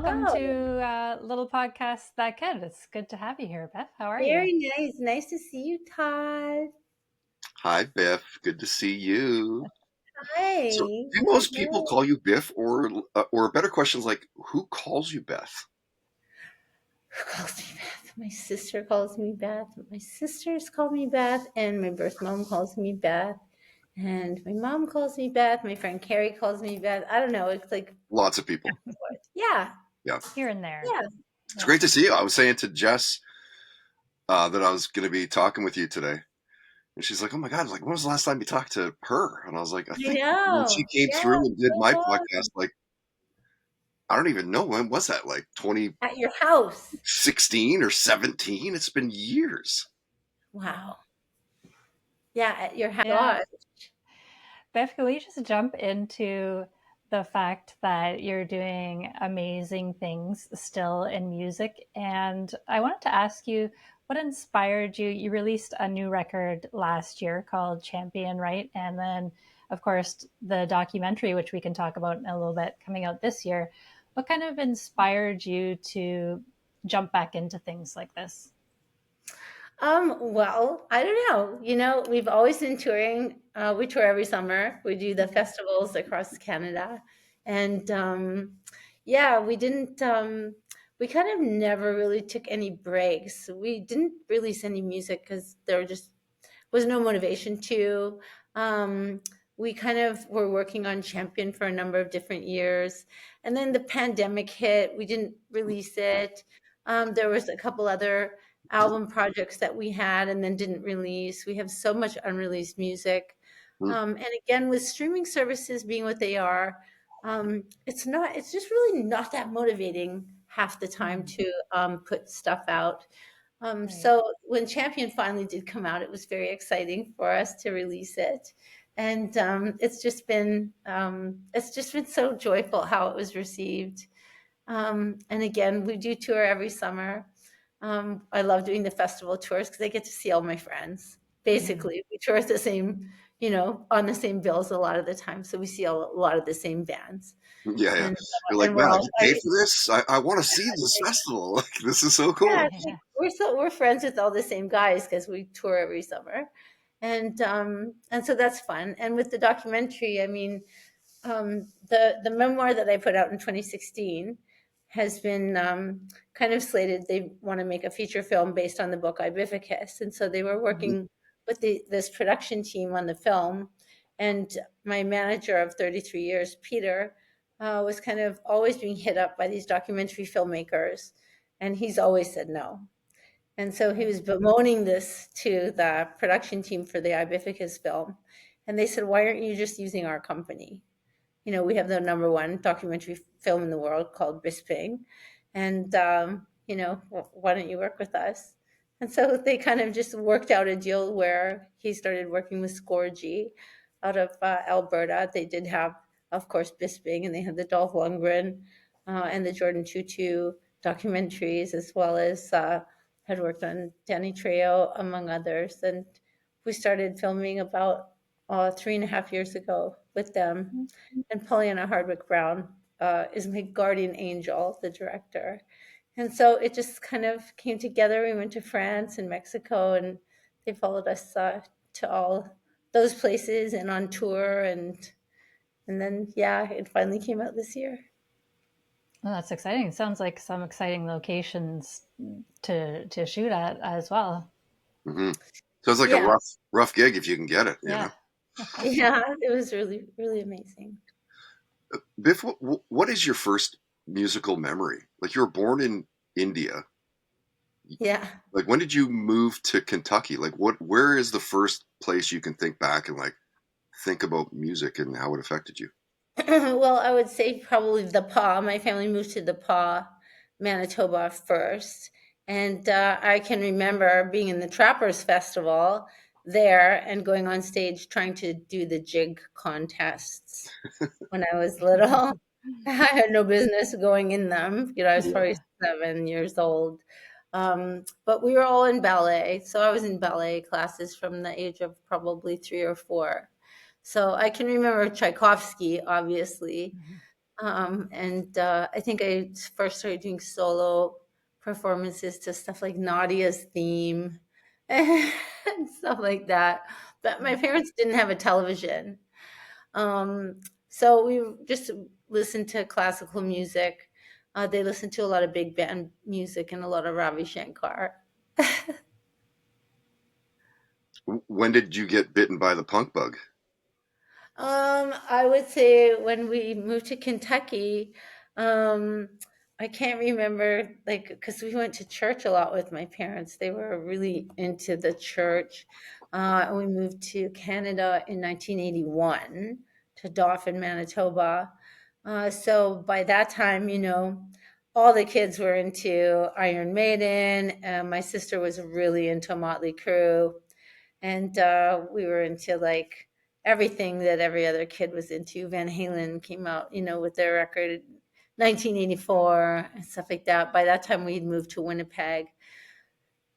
welcome Hello. to Little Podcast That Could. It's good to have you here, Beth. How are you? Very nice. Nice to see you, Todd. Hi, Biff. Good to see you. So, Hi. do most people Hello. call you Biff, or a better question is like, who calls you Beth? Who calls me Beth? My sister calls me Beth. My sisters call me Beth, and my birth mom calls me Beth. And my mom calls me Beth. My friend Carrie calls me Beth. I don't know. It's like, Lots of people. yeah, Yeah, Here and there. yeah. it's Yeah. great to see you. I was saying to Jess that I was going to be talking with you today, and she's like, "Oh my God!" I was like, "When was the last time you talked to her?" And I was like, "I I think when she know. came Yeah, through and did so my podcast, long. like I don't even know when was that, like At your house. 2016 or 17? It's been years." Wow. Yeah, at your house. Yeah. Gosh. Beth, can we just jump into the fact that you're doing amazing things still in music? And I wanted to ask you what inspired you? You released a new record last year called Champion, right? And then, of course, the documentary, which we can talk about in a little bit, coming out this year. What kind of inspired you to jump back into things like this? Well, I don't know. We've always been touring. We tour every summer. We do the festivals across Canada. And yeah, we kind of never really took any breaks. We didn't release any music because there just was no motivation to. Um, we kind of were working on Champion for a number of different years. And then the pandemic hit. We didn't release it. There was a couple other album projects that we had and then didn't release. We have so much unreleased music. Hmm. And again, with streaming services being what they are, it's just really not that motivating half the time Mm, to put stuff out. right. So when Champion finally did come out, it was very exciting for us to release it. And it's just been so joyful how it was received. And again, we do tour every summer. I love doing the festival tours because I get to see all my friends. Mm. Basically, we tour at the same, on the same bills a lot of the time, so we see a lot of the same bands, Yeah, yeah. and You're like, and we're man, all you paid for this? I want to see this festival. Like, this is so yeah, cool. it's like we're friends with all the same guys because we tour every summer, and so that's fun. And with the documentary, I mean, the memoir that I put out in 2016 has been kind of slated. They want to make a feature film based on the book Ibifficus, and so they were Mhm. working with this production team on the film. And my manager of 33 years, Peter, was kind of always being hit up by these documentary filmmakers, and he's always said no. And so he was bemoaning this to the production team for the Ibifficus film, and they said, "Why aren't you just using our company? We have the number one documentary film in the world called Bisping, and why don't you work with us?" And so they kind of just worked out a deal where he started working with Scorgi out of Alberta. They did have, of course, Bisping, and they had the Dolph Lundgren and the Jordan Tutu documentaries, as well as had worked on Danny Trejo, among others. And we started filming about 3.5 years ago with them. And Pollyanna Hardwick Brown is my guardian angel, the director. And so it just kind of came together. We went to France and Mexico, and they followed us to all those places and on tour. And then, yeah, it finally came out this year. Well, that's exciting. It sounds like some exciting locations to shoot at as well. Hmm. Sounds like a Yeah, rough gig if you can get it, you Yeah. know. yeah, it was really, really amazing. Biff, what is your first musical memory? Like you were born in India. Yeah. Like when did you move to Kentucky? Like where is the first place you can think back and like think about music and how it affected you? Well, I would say probably the Paw. My family moved to the Paw, Manitoba first. And I can remember being in the Trappers Festival there and going on stage trying to do the jig contests when I was little. I had no business going in them. I was Yeah. probably 7 years old. But we were all in ballet. So I was in ballet classes from the age of probably 3 or 4. So I can remember Tchaikovsky, obviously. And I think I first started doing solo performances to stuff like Nadia's theme and stuff like that. But my parents didn't have a television. Um, so we just listened to classical music. They listened to a lot of big band music and a lot of Ravi Shankar. When did you get bitten by the punk bug? I would say when we moved to Kentucky, um, I can't remember, like, because we went to church a lot with my parents. They were really into the church. And we moved to Canada in 1981 to Dauphin, Manitoba. So by that time, all the kids were into Iron Maiden. My sister was really into Motley Crue. And we were into like everything that every other kid was into. Van Halen came out, with their record 1984 and stuff like that. By that time, we'd moved to Winnipeg.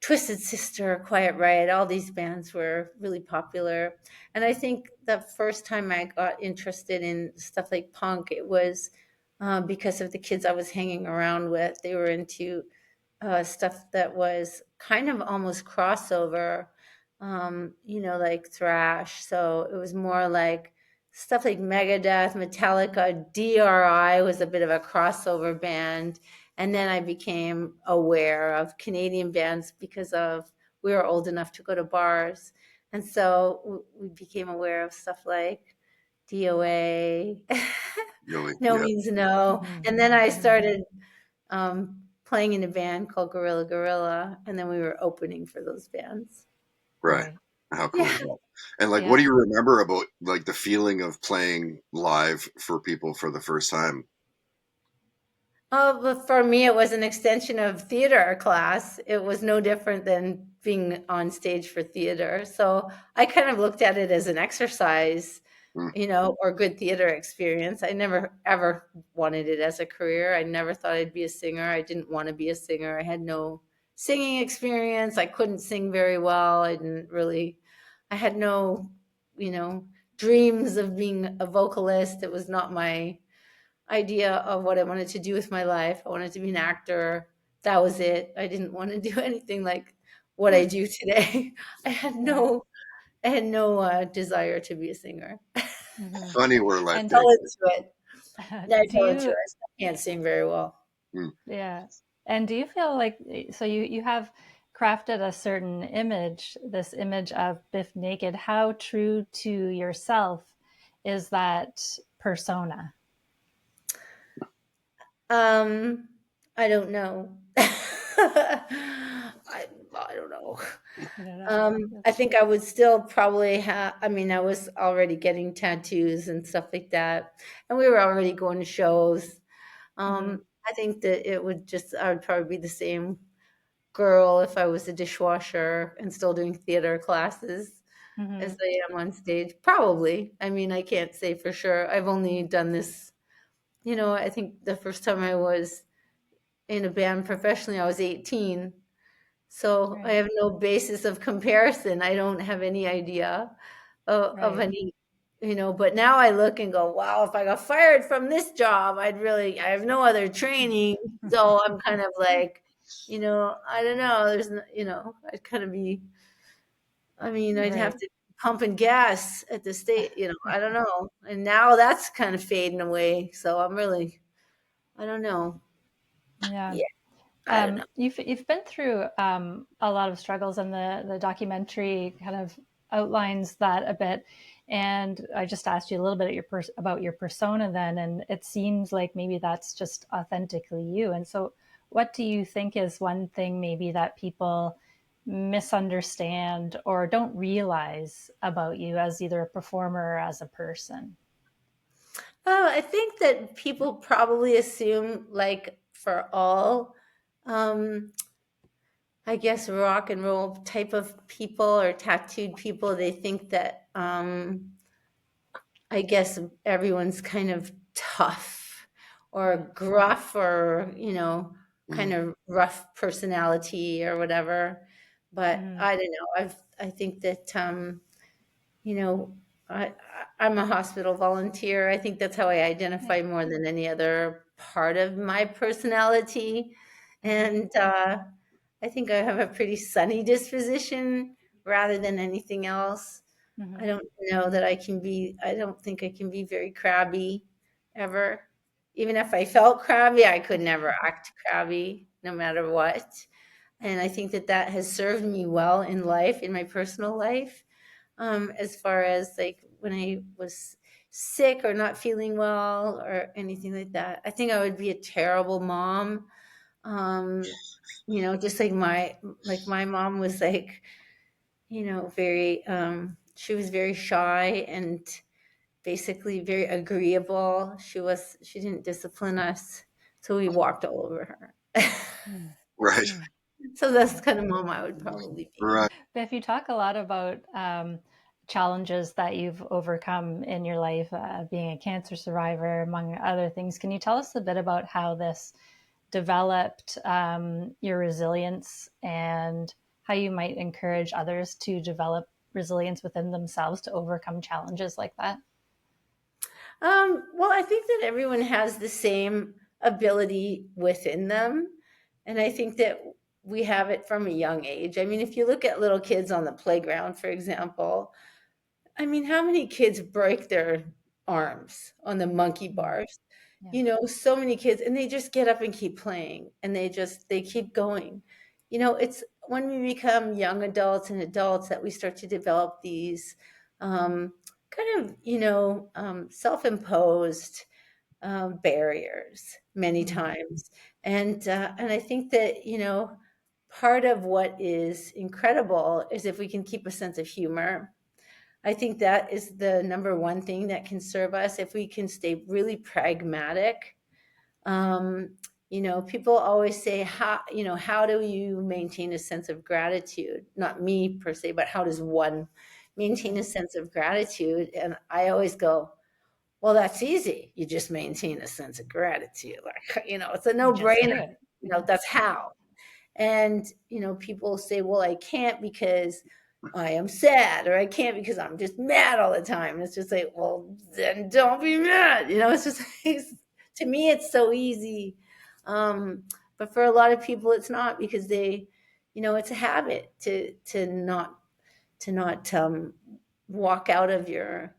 Twisted Sister, Quiet Riot, all these bands were really popular. And I think the first time I got interested in stuff like punk, it was because of the kids I was hanging around with. They were into stuff that was kind of almost crossover, like thrash. So it was more like stuff like Megadeth, Metallica, DRI was a bit of a crossover band. And then I became aware of Canadian bands because of we were old enough to go to bars. And so we became aware of stuff like DOA, Really? No Yeah. Means No. And then I started playing in a band called Gorilla Gorilla, and then we were opening for those bands. Right. Right. How cool is Yeah. that? And like, what do Yeah. you remember about like the feeling of playing live for people for the first time? Oh, but for me, it was an extension of theater class. It was no different than being on stage for theater. So I kind of looked at it as an exercise, Mm, or good theater experience. I never ever wanted it as a career. I never thought I'd be a singer. I didn't want to be a singer. I had no singing experience. I couldn't sing very well. I had no, you know, dreams of being a vocalist. It was not my idea of what I wanted to do with my life. I wanted to be an actor. That was it. I didn't want to do anything like what I do today. I had Right. no I had no desire to be a singer. Hmm. funny where life And Fell takes you. into it. Yeah, I do fell into you, it. I can't sing very well. Mm. yeah. And do you feel like, so you have crafted a certain image, this image of Bif Naked. How true to yourself is that persona? Um, I don't know. I don't know. I don't know. I think I would still probably have. I mean, I was already getting tattoos and stuff like that, and we were already going to shows. Hmm. I think that I would probably be the same girl if I was a dishwasher and still doing theater classes as Hmm. I am on stage. Probably. I mean, I can't say for sure. I've only done this, I think the first time I was in a band professionally, I was 18. So I Right. have no basis of comparison. I don't have any idea of Right. any, but now I look and go, wow, if I got fired from this job, I have no other training. So I'm kind of like, I don't know. I'd kind of be, I mean, I'd have Right. to be pumping gas at the state, I don't know. And now that's kind of fading away. So I don't know. Yeah. Yeah, I don't know. You've been through a lot of struggles, and the documentary kind of outlines that a bit. And I just asked you a little bit about your persona then, and it seems like maybe that's just authentically you. And so, what do you think is one thing maybe that people misunderstand or don't realize about you as either a performer or as a person? Oh, I think that people probably assume, like for all, um, I guess, rock and roll type of people or tattooed people, they think that, I guess, everyone's kind of tough Right. or gruff or, kind Mm. of rough personality or whatever. But Hmm. I don't know. I think that, you know, I, I'm a hospital volunteer. I think that's how I Yeah. identify more than any other part of my personality. Mhm. And I think I have a pretty sunny disposition rather than anything else. I Mhm. don't know that I don't think I can be very crabby ever. Even if I felt crabby, I could never act crabby no matter what. And I think that that has served me well in life, in my personal life, as far as like when I was sick or not feeling well or anything like that. I think I would be a terrible mom. Um, just like my mom was like, very she was very shy and basically very agreeable. She didn't discipline us, so we walked all over her. Mm. Right. Mm. So that's the Yeah. kind of mom I would probably be. Right. Biff, you talk a lot about challenges that you've overcome in your life, being a cancer survivor, among other things. Can you tell us a bit about how this developed your resilience and how you might encourage others to develop resilience within themselves to overcome challenges like that? Well, I think that everyone has the same ability within them. And I think that we have it from a young age. I mean, if you look at little kids on the playground, for example, I mean, how many kids break their arms on the monkey Mm. bars? Yeah. So many kids, and they just get up and keep playing, and they keep going. It's when we become young adults and adults that we start to develop these kind of, self-imposed barriers many Mm. times, and I think that part of what is incredible is if we can keep a sense of humor. I think that is the number one thing that can serve us if we can stay really pragmatic. Um, People always say, how do you maintain a sense of gratitude? Not me per se, but how does one maintain Mm. a sense of gratitude? And I always go, well, that's easy. You just maintain a sense of gratitude. Like, it's a You just no-brainer. do it. Yeah. That's how. And, people say, well, I can't because I am sad, or I can't because I'm just mad all the time. And it's just like, well, then don't be mad. It's just, to me, it's so easy. Um, but for a lot of people, it's not because it's a habit to not walk out of your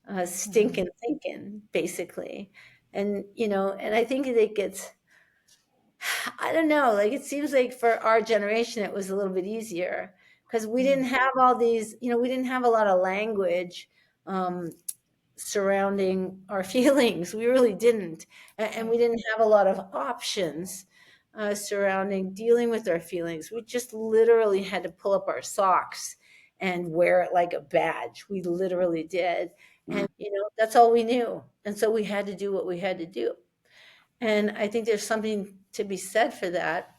Mm-hmm. stinking thinking, basically. And I think that it gets, I don't know, like it seems like for our generation, it was a little bit easier because we Mm. didn't have all these, we didn't have a lot of language um, surrounding our feelings. We really didn't. And we Right. didn't have a lot of options surrounding dealing with our feelings. We just literally had to pull up our socks and wear it like a badge. We literally did. Mm. That's all we knew. And so we had to do what we had to do. And I think there's something to be said for that.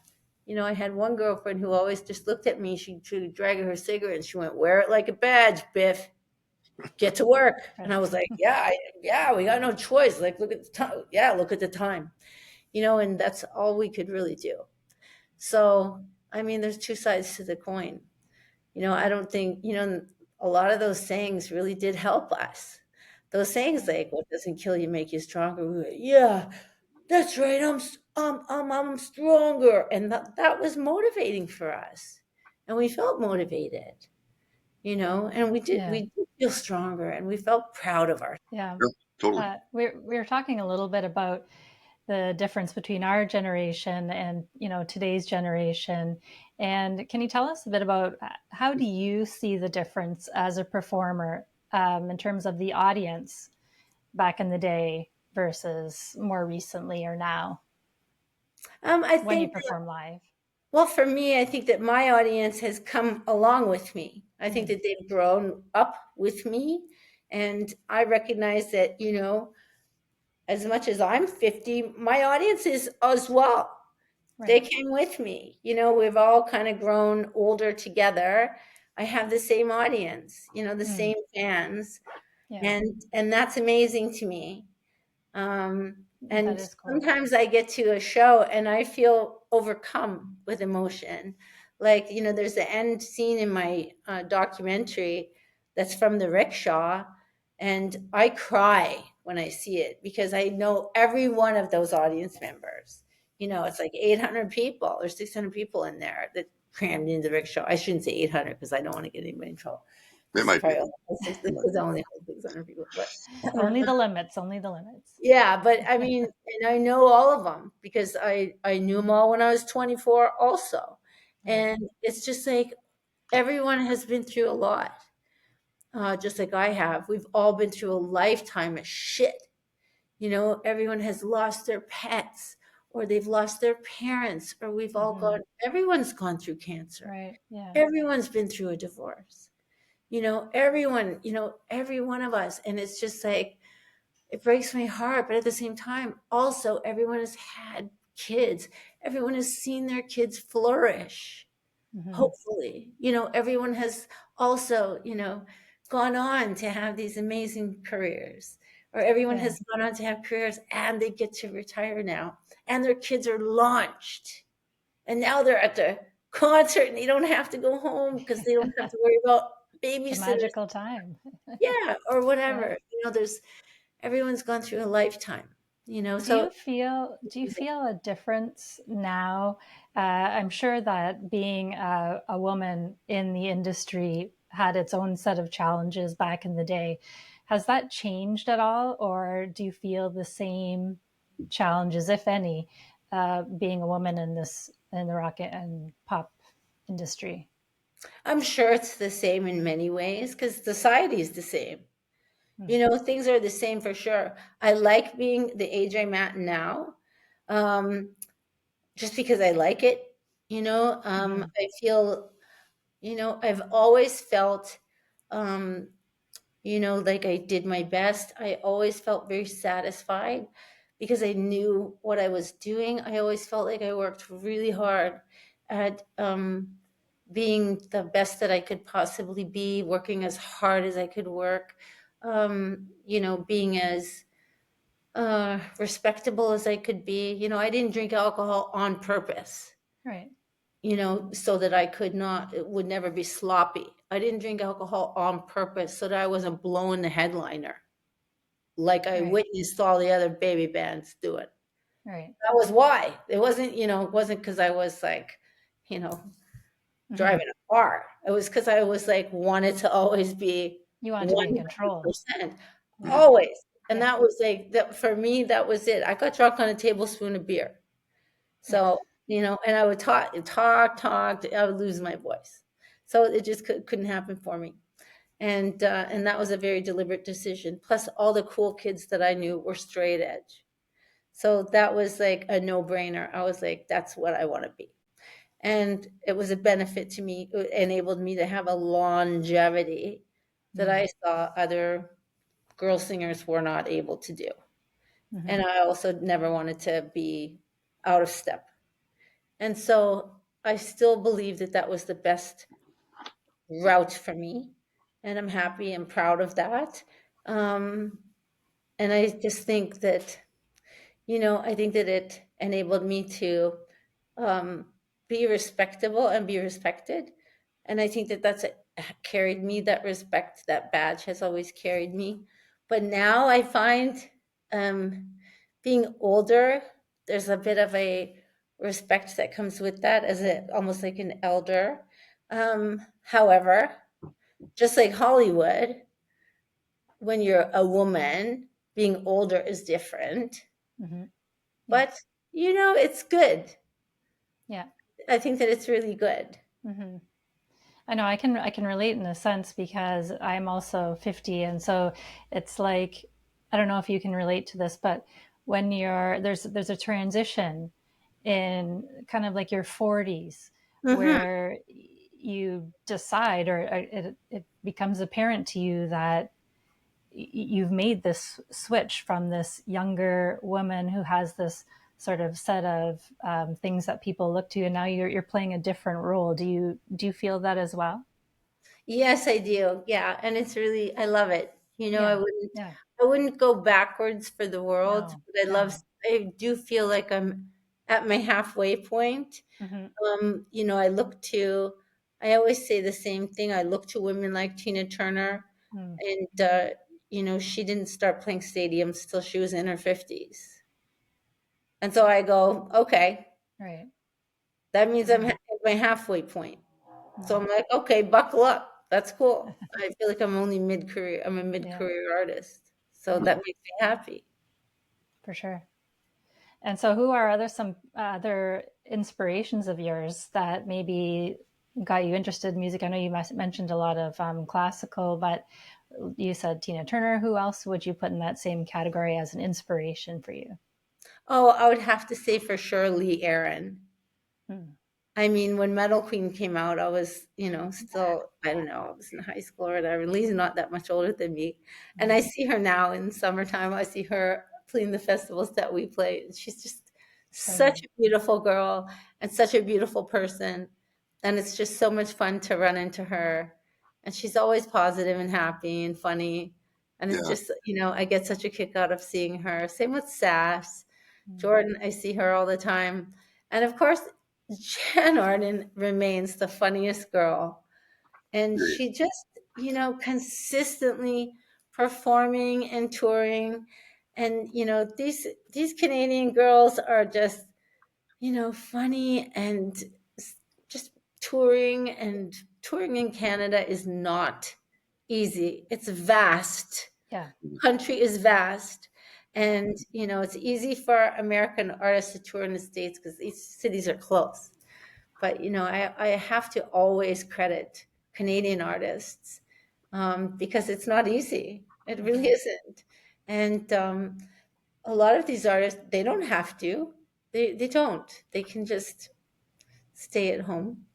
I had one girlfriend who always just looked at me. She'd drag her cigarette and she went, "Wear it like a badge, Biff. Get to work." And I Right. was like, "Yeah, yeah, we got no choice. Like, look at the time. Yeah, look at the time." And that's all we could really do. So, I mean, there's two sides to the coin. I don't think, a lot of those sayings really did help us. Those sayings Right. like, "What doesn't kill you make you stronger." We were, yeah, that's right. I'm stronger, and that was motivating for us, and we felt motivated, and Yeah. we did feel stronger, and we felt proud of ourselves. Yeah. Yeah, totally. We're talking a little bit about the difference between our generation and today's generation. And can you tell us a bit about how do you see the difference as a performer in terms of the audience back in the day versus more recently or now I when you think perform live? Well, for me, I think that my audience has come along with me. I think Mm. that they've grown up with me, and I recognize that as much as I'm 50, my audience is as well. They Right. came with me. We've all kind of grown older together. I have the same audience, the Mm. same fans, Yeah, and that's amazing to me. that And is cool. sometimes I get to a show and I feel overcome with emotion. Like, there's the end scene in my documentary that's from the rickshaw. And I cry when I see it because I know every one of those audience members. It's like 800 people or 600 people in there that crammed into the rickshaw. I shouldn't say 800 because I don't want to get anybody in trouble. It Because might be. they only hold 600 people. But Only the limits, only the limits. yeah, but I mean, and I know all of them because I knew them all when I was 24 also. Right. And it's just like everyone has been through a lot, just like I have. We've all been through a lifetime of shit. Everyone has lost their pets or they've lost their parents or everyone's gone through cancer. Right. Yeah. Everyone's been through a divorce. Everyone, every one of us. And it's just like, it breaks my heart. But at the same time, also, everyone has had kids. Everyone has seen their kids flourish. Hmm. Hopefully, everyone has also, gone on to have these amazing careers, or everyone Yeah. has gone on to have careers and they get to retire now, and their kids are launched, and now they're at the concert and they don't have to go home because they don't have to worry about It's a babysitters, magical time. yeah, or Yeah. whatever. There's everyone's gone through a lifetime, so Do you feel a difference now? I'm sure that being a woman in the industry had its own set of challenges back in the day. Has that changed at all, or do you feel the same challenges, if any, being a woman in the rock and pop industry? I'm sure it's the same in many ways because society is the same. Hmm. Things are the same for sure. I like being the age I'm at now, um, just because I like it. Hmm. I feel, I've always felt, um, like I did my best. I always felt very satisfied because I knew what I was doing. I always felt like I worked really hard at being the best that I could possibly be, working as hard as I could work, being as respectable as I could be. I didn't drink alcohol on purpose, Right. so that I could not, it would never be sloppy. I didn't drink alcohol on purpose so that I wasn't blowing the headliner like I Right. witnessed all the other baby bands do it. Right. That was why. It wasn't because I was like, you know, Hmm. driving a car. It was because I was like, wanted to always be You want to be in control. 100%, Yeah. always. And Yeah. that was like, that for me, that was it. I got drunk on a tablespoon of beer. Yeah. So, and I would talk, I would lose my voice. So it just couldn't happen for me. And that was a very deliberate decision. Plus, all the cool kids that I knew were straight edge. So that was like a no brainer. I was like, that's what I want to be. And it was a benefit to me. It enabled me to have a longevity that I Mm. saw other girl singers were not able to do. Hmm. And I also never wanted to be out of step. And so I still believe that that was the best route for me. And I'm happy and proud of that. Um, and I just think that, I think that it enabled me to be respectable and be respected. And I think that that's carried me, that respect, that badge has always carried me. But now I find, um, being older, there's a bit of a respect that comes with that as almost like an elder. However, just like Hollywood, when you're a woman, being older is different. Hmm. But, Yes. it's good. Yeah. I think that it's really good. Hmm. I know I can relate in a sense because I'm also 50, and so it's like I don't know if you can relate to this, but when there's a transition in kind of like your 40s Hmm. where you decide, or it becomes apparent to you that you've made this switch from this younger woman who has this sort of set of things that people look to, and now you're playing a different role. Do you feel that as well? Yes, I do. Yeah, and it's really, I love it. I Yeah. wouldn't Yeah. I wouldn't go backwards for the world, No. but No. I do feel like I'm at my halfway point. Hmm. I look to, I always say the same thing. I look to women like Tina Turner, Mm. and she didn't start playing stadiums till she was in her 50s. And so I go, okay, Right. that means I'm at my halfway point. So I'm like, okay, buckle up. That's cool. I feel like I'm only mid-career. I'm a Yeah, mid-career artist. So yeah, that makes me happy. for sure. And so, who are some other inspirations of yours that maybe got you interested in music? I know you mentioned a lot of classical, but you said Tina Turner. Who else would you put in that same category as an inspiration for you? Oh, I would have to say for sure Lee Aaron. Hmm. I mean, when Metal Queen came out, I was, still, I don't know, I was in high school or whatever. Lee's not that much older than me. And I see her now in summertime. I see her playing the festivals that we play. And she's just such Totally. a beautiful girl and such a beautiful person. And it's just so much fun to run into her. And she's always positive and happy and funny. And it's Yeah, just, I get such a kick out of seeing her. Same with Sass. Mm. Jordan, I see her all the time. And of course, Jan Arden remains the funniest girl. And period. she just, consistently performing and touring. And, these Canadian girls are just, funny and just touring in Canada is not easy. It's vast. Yeah. Country is vast. And, it's easy for American artists to tour in the States because these cities are close. But I have to always credit Canadian artists because it's not easy. It really Hmm. isn't. And a lot of these artists, they don't have to. They don't. They can just stay at home.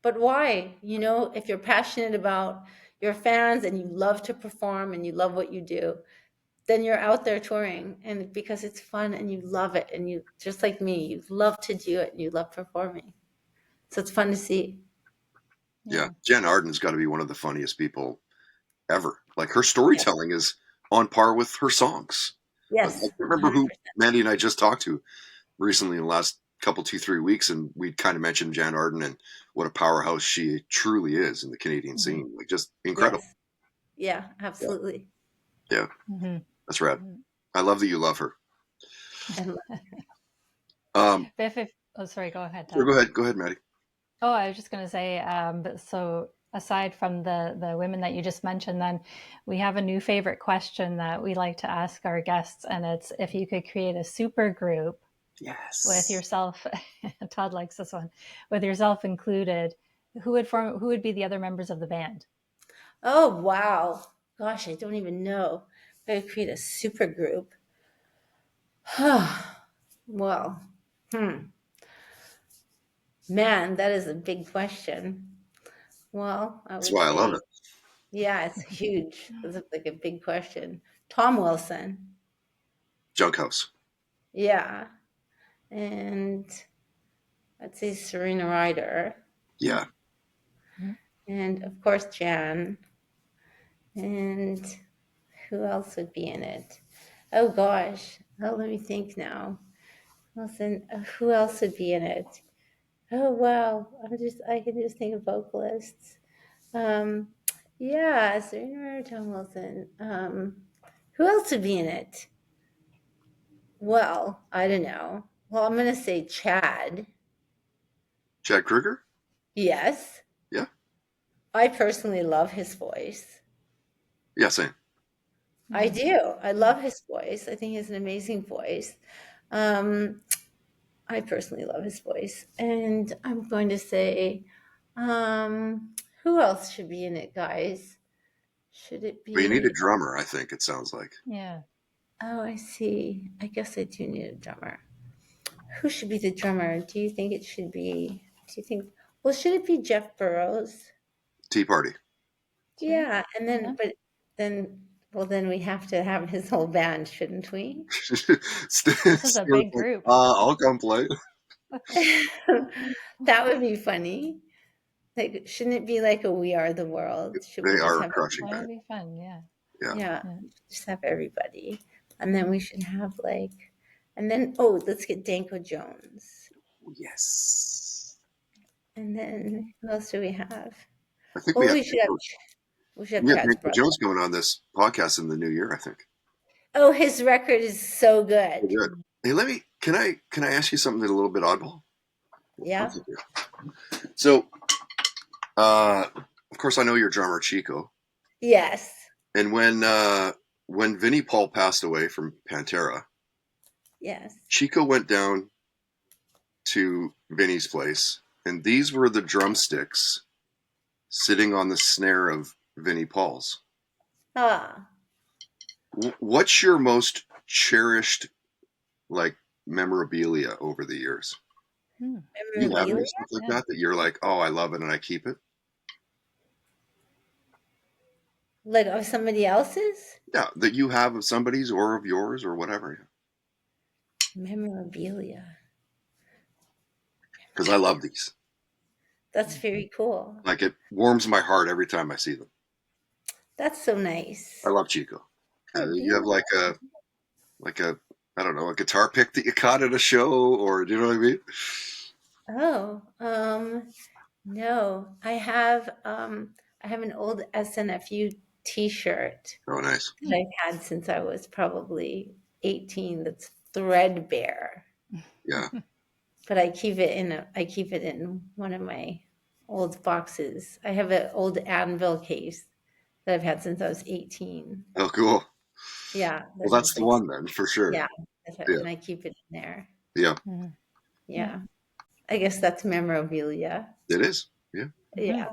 But why? If you're passionate about your fans and you love to perform and you love what you do, then you're out there touring and because it's fun and you love it and you just like me, you love to do it and you love performing. So it's fun to see. Yeah, Yeah. Jen Arden's got to be one of the funniest people ever. Like her Yes. storytelling is on par with her songs. I Yes. can't remember who 100%. Mandy and I just talked to recently in the last couple 2-3 weeks, and we kind of mentioned Jan Arden and what a powerhouse she truly is in the Canadian Hmm. scene. Like just incredible. Yes. Yeah, Yeah, absolutely. yeah, Hmm. that's rad. I love that you love her. And Biff, oh, sorry, go ahead, So Todd. go ahead, Maddie. Oh, I was just going to say, so aside from the women that you just mentioned, then we have a new favorite question that we like to ask our guests, and it's if you could create a super group with Yes. yourself, Todd likes this one, with yourself included, who would be the other members of the band? oh wow, gosh, I don't even know. I could create a super group. Well, hmm, man, that is a big question. Well, I That's would why I love say, it. yeah, it's huge. It's like a big question. Tom Wilson, Junkhouse. yeah, and I'd say Serena Ryder, Yeah. and of course Jan, and who else would be in it? Oh gosh, oh let me think now. Listen, who else would be in it? Oh wow, I can just think of vocalists. Um, yeah, Serena Ryder, Tom Wilson. Who else would be in it? Well, I don't know. Well, I'm gonna say Chad. Chad Kruger. Yes, Yeah. I personally love his voice. Yeah. Same. I Mm-hmm. do. I love his voice. I think he has an amazing voice. Um, I personally love his voice. And I'm going to say, um, who else should be in it, guys? Should it But you need a be? drummer. I think it sounds like. Yeah. Oh, I see. I guess I do need a drummer. Who should be the drummer? Do you think it should be? Do you think? Well, should it be Jeff Burrows? Tea Party. Sure. Yeah, and Yeah. then we have to have his whole band, shouldn't we? This is a Stuart's big like, group. I'll come play. That would be funny. Like, shouldn't it be like a We Are the World? Should we They just are a have, crushing That would band. be fun. Yeah. Yeah. yeah, Yeah. just have everybody. And then we should have like, and then, oh, let's get Danko Jones. Yes. And then Okay. who else do we have? I think we Well, have we should have, Danko. We should have We have Pat's Michael brother. Jones going on this podcast in the new year, I think. Oh, his record is so Oh, good. good. Hey, can I ask you something that's a little bit oddball? Yeah. So, of course, I know your drummer Chico, Yes. and when Vinnie Paul passed away from Pantera, Yes. Chico went down to Vinnie's place, and these were the drumsticks sitting on the snare of Vinnie Paul's. Ah, What's your most cherished like memorabilia over the years? Hmm. Do you have any memorabilia? stuff like Yeah. that you're like, oh, I love it and I keep it? Like of somebody else's? Yeah, that you have of somebody's or of yours or whatever. Memorabilia. Because I love these. That's very cool. Like it warms my heart every time I see them. That's so I nice. love Chico. Oh, You have like a I don't know, a guitar pick that you caught at a show, or do you know what I mean? oh, no. I have an old SNFU t-shirt Oh, nice. that I've had since I was probably 18 that's threadbare. Yeah. But I keep it in one of my old boxes. I have an old anvil case that I've had since I was 18. Oh, cool. Yeah, Well, that that's has the like, one then, for sure. yeah, Yeah. and I keep it in there. Yeah. Mhm. Yeah. Yeah. I guess that's memorabilia. It is. Yeah. Yeah.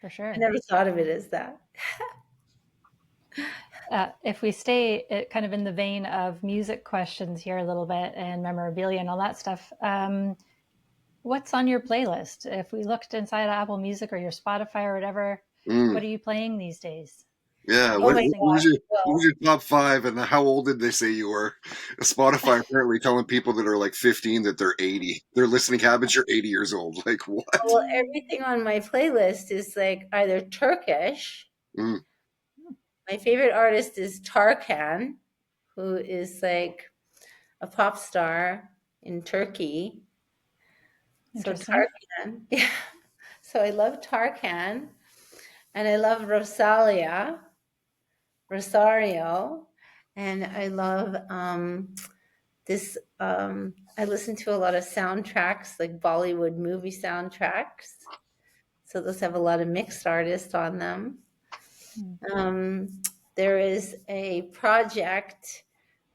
For I sure. never thought of it as that. If we stay kind of in the vein of music questions here a little bit and memorabilia and all that stuff, what's on your playlist? If we looked inside Apple Music or your Spotify or whatever, Mm. what are you playing these days? Yeah. What are Oh you my listening to? gosh. What was Well, your top five, and how old did they say you were? Spotify apparently telling people that are like 15 that they're 80. Their listening habits are 80 years old. Like what? well, everything on my playlist is like either Turkish. Mm. My favorite artist is Tarkan, who is like a pop star in Turkey. So Interesting. Tarkan, yeah. So I love Tarkan, and I love Rosario, and I love this. I listen to a lot of soundtracks, like Bollywood movie soundtracks. So those have a lot of mixed artists on them. Hmm. There is a project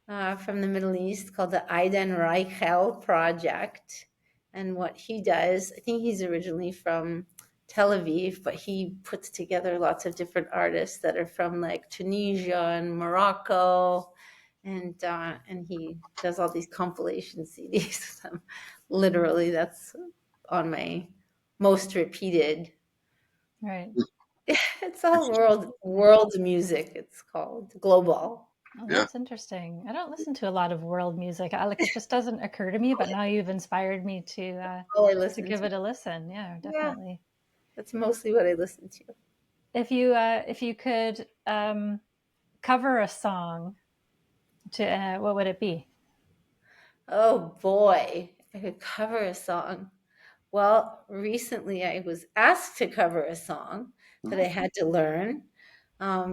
from the Middle East called the Aiden Reichel Project. And what he does, I think he's originally from Tel Aviv, but he puts together lots of different artists that are from like Tunisia and Morocco. And he does all these compilation CDs. Literally, that's on my most repeated. Right. It's all world music. It's called global. Oh, Yeah. that's interesting. I don't listen to a lot of world music. Like it just doesn't occur to me, but now you've inspired me All I to listen give to. it a listen. Yeah, Yeah, definitely. that's mostly what I listen to. If you could cover a song to what would it be? Oh boy, if I could cover a song. Well, recently I was asked to cover a song that I had to learn,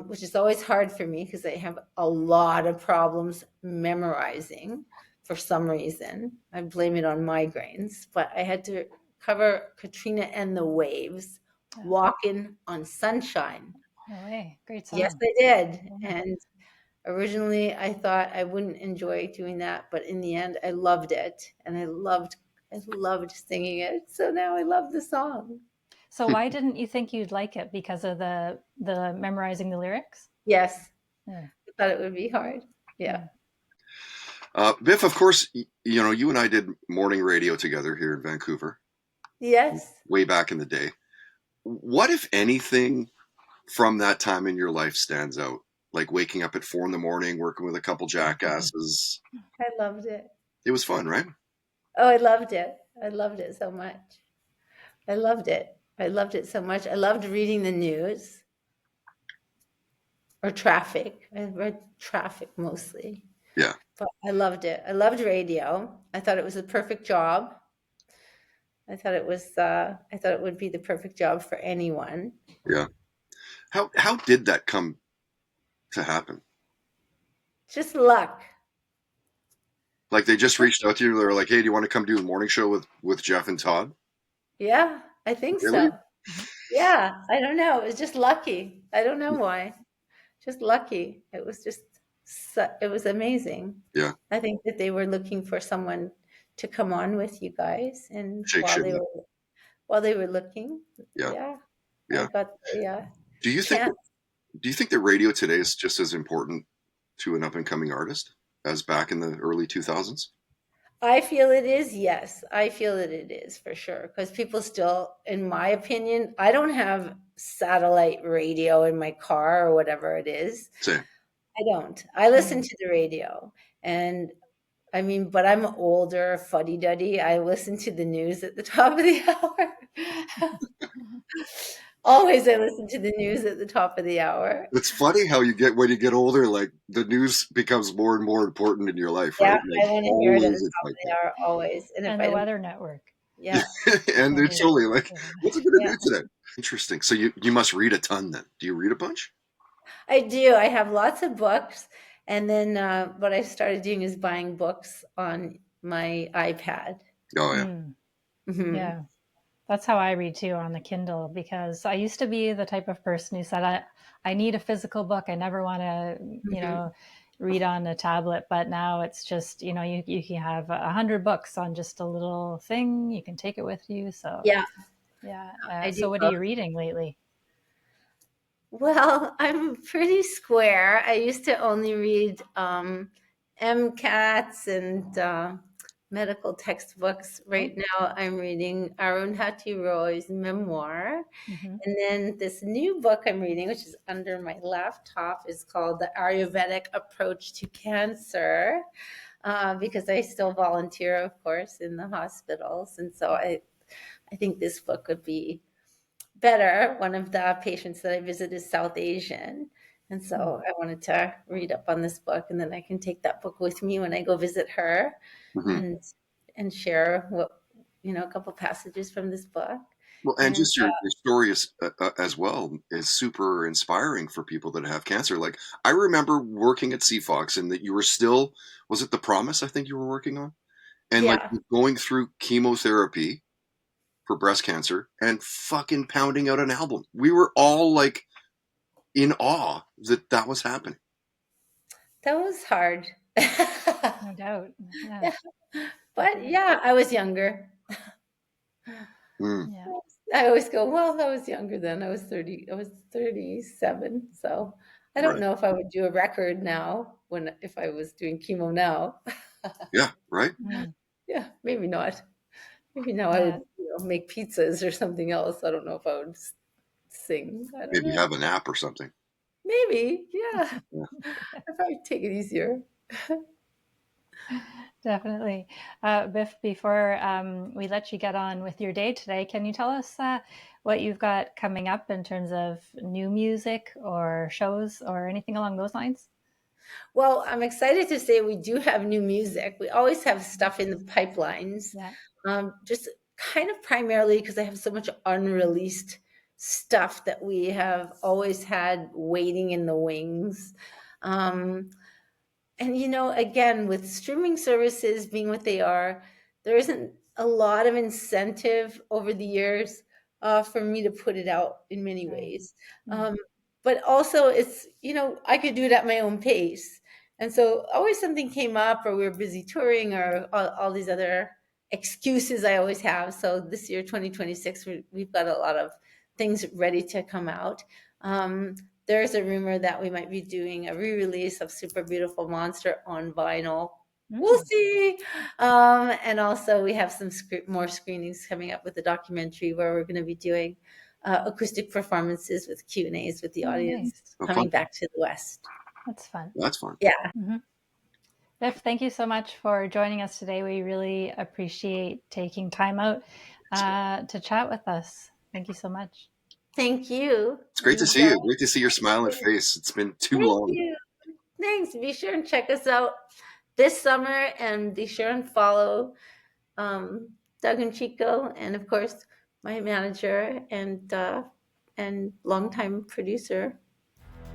which is always hard for me because I have a lot of problems memorizing for some reason. I blame it on migraines, but I had to cover Katrina and the Waves, Oh, Walking on Sunshine. no way. Great Yes, song. I did. Yeah. And originally, I thought I wouldn't enjoy doing that, but in the end, I loved it, and I loved singing it. So now I love the song. So why didn't you think you'd like it? Because of the memorizing the lyrics? Yes, Yeah. I thought it would be hard. Yeah. Yeah. Biff, of course, you know, you and I did morning radio together here in Vancouver Yes. way back in the day. What, if anything, from that time in your life stands out? Like waking up at 4 in the morning, working with a couple jackasses. I loved it. It was fun, right? Oh, I loved it. I loved it so much. I loved it. I loved it so much. I loved reading the news or traffic. I read traffic mostly, Yeah, but I loved it. I loved radio. I thought it was the perfect job. I thought it would be the perfect job for anyone. yeah. How did that come to happen? Just luck. Like they just reached out to you. They were like, "Hey, do you want to come do the morning show with Jeff and Todd?" Yeah, I think Really? so. Yeah, I don't know. It was just lucky. I don't know why. Just lucky. It was just it was amazing. Yeah. I think that they were looking for someone to come on with you guys, and Shake shit up. while they were looking, Yeah. yeah, I Yeah. got the Do you think chance. do you think that radio today is just as important to an up and coming artist as back in the early 2000s? I feel it is, yes. I feel that it is for sure. Because people still, in my opinion, I don't have satellite radio in my car or whatever it is. Same. I don't. I listen Mm. to the radio. And I mean, but I'm older, fuddy duddy. I listen to the news at the top of the hour. Always, I listen to the news at the top of the hour. It's funny how you get when you get older, like the news becomes more and more important in your life, Yeah, right? I Like want to hear it at the always it's top of like the hour, always. And if And I the don't, Weather Network. yeah, that. And it's Always. only like, what's it gonna yeah. do today? Interesting. So you must read a ton then. Do you read a bunch? I do. I have lots of books. And then what I started doing is buying books on my iPad. Oh yeah. Mm. Hmm. Yeah. That's how I read too on the Kindle because I used to be the type of person who said I need a physical book. I never want to, Hmm. read on a tablet. But now it's just, you can have 100 books on just a little thing. You can take it with you. So Yeah, yeah. I do So what are both. you reading lately? Well, I'm pretty square. I used to only read MCATs and medical textbooks. Oh. Right now, I'm reading Arundhati Roy's memoir. Hmm. And then this new book I'm reading, which is under my laptop, is called The Ayurvedic Approach to Cancer, because I still volunteer, of course, in the hospitals. And so I think this book would be better. One of the patients that I visit is South Asian. And so I wanted to read up on this book, and then I can take that book with me when I go visit her Hmm. and share a couple passages from this book. Well, and And just your story is, as well is super inspiring for people that have cancer. Like I remember working at CFOX and that you were still, was it The Promise? I think you were working on, and like yeah, going through chemotherapy for breast cancer and fucking pounding out an album. We were all like in awe that that was happening. that was hard. No doubt. Yeah. Yeah. But yeah, I was younger. Mm, Yeah. I always go, well, I was younger then. I was 37. So I don't right. know if I would do a record now if I was doing chemo now. Yeah. Right. Mm. Yeah, maybe not. Maybe now I would, Yeah. make pizzas or something else. I don't know if I would sing. I don't Maybe know. have a nap or something. Maybe, yeah. Yeah. I'd probably take it easier. Definitely. Biff, before we let you get on with your day today, can you tell us what you've got coming up in terms of new music or shows or anything along those lines? Well, I'm excited to say we do have new music. We always have stuff in the pipelines, Yeah. just kind of primarily because I have so much unreleased stuff that we have always had waiting in the wings. Um, and again, with streaming services being what they are, there isn't a lot of incentive over the years for me to put it out in many Right. ways. Mm. Um, but also, it's I could do it at my own pace, and so always something came up, or we were busy touring, or all these other excuses I always have. So this year, 2026, we've got a lot of things ready to come out. Um, there's a rumor that we might be doing a re-release of Super Beautiful Monster on vinyl. We'll Mm. see. And also, we have some more screenings coming up with the documentary where we're going to be doing acoustic performances with Q&As with the Oh, audience nice. Oh, coming fun. back to the West. That's fun. That's fun. Yeah. Hmm. Biff, thank you so much for joining us today. We really appreciate taking time out to chat with us. Thank you so much. Thank you. It's great to And see you. Great to see your smiling face. It's been too thank long. you. Thanks. Be sure and check us out this summer and be sure and follow um, Doug and Chico, and of course, my manager and and longtime producer,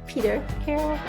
Peter Carroll.